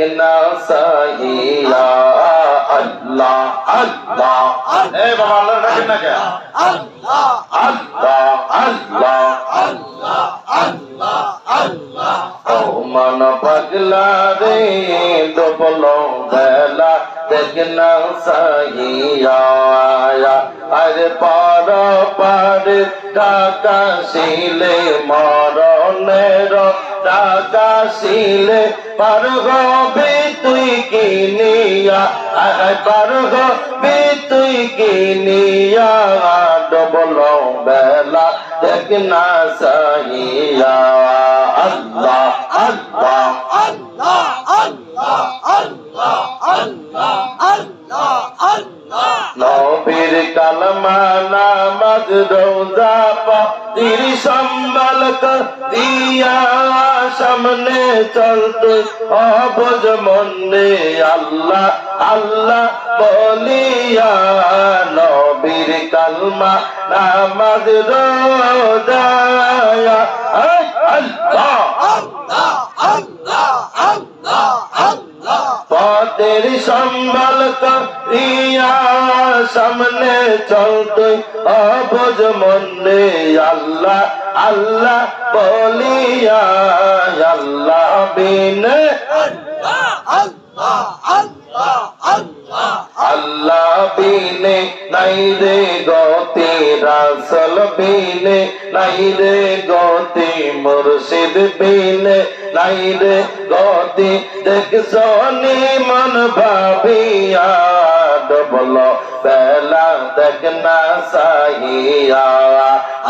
দেখনা সাহিয়া আল্লাহ আল্লাহ এই বাবা আল্লাহ ডাকেন না কে আল্লাহ আল্লাহ আল্লাহ আল্লাহ আল্লাহ আল্লাহ ও মন পাগলা রে ডবলো বেলা দেখনা সাহিয়া আরে পার পারে ঢাকা শিলে মরণের ঢাকা শিলে পার হবে তুই কিনিয়া আয় পার হবে তুই কিনিয়া ডবল বেলা দেখনা সাহিয়া আল্লাহ আল্লাহ আল্লাহ আল্লাহ আল্লাহ আল্লাহ আল্লাহ আল্লাহ নবীর কালমা নামাজ রোজা পাতির সম্বল দিয়া সামনে চলতে অবুঝ মনে আল্লাহ আল্লাহ বলিয়া নবীর কালমা নামাজ রোজা আল্লাহ আল্লাহ আল্লাহ আল্লাহ আল্লাহ পথের সম্বল করিয়া সামনে চলতে অবুঝ মনে আল্লাহ আল্লাহ বলিয়া আল্লাহ বিনে আল্লাহ আল্লাহ আল্লাহ আল্লাহ আল্লাহ বিনে নাই রে গতি রাসূল বিনে নাই রে গতি মুর্শিদ বিনে নাই রে গতি দেখছনি মন ভাবিয়া ডবল বেলা দেখনা সাহিয়া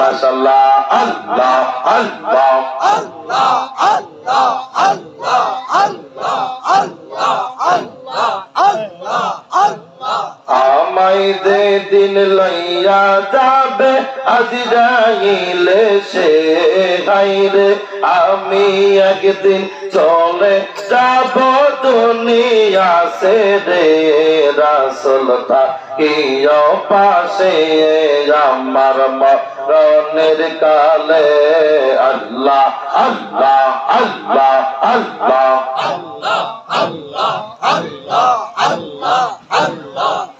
মাশাআল্লাহ আল্লাহ আল্লাহ আল্লাহ আল্লাহ আল্লাহ আল্লাহ আল্লাহ আল্লাহ আল্লাহ আল্লাহ আমায় যে দিন লইয়া যাবে আজরাইলে সে গাইরে আমি একদিন চলে যাব দুনিয়া সে রে রাসূল থাকিও পাশে আমার মরণের কালে আল্লাহ আল্লাহ আল্লাহ আল্লাহ আল্লাহ আল্লাহ আল্লাহ আল্লাহ আল্লাহ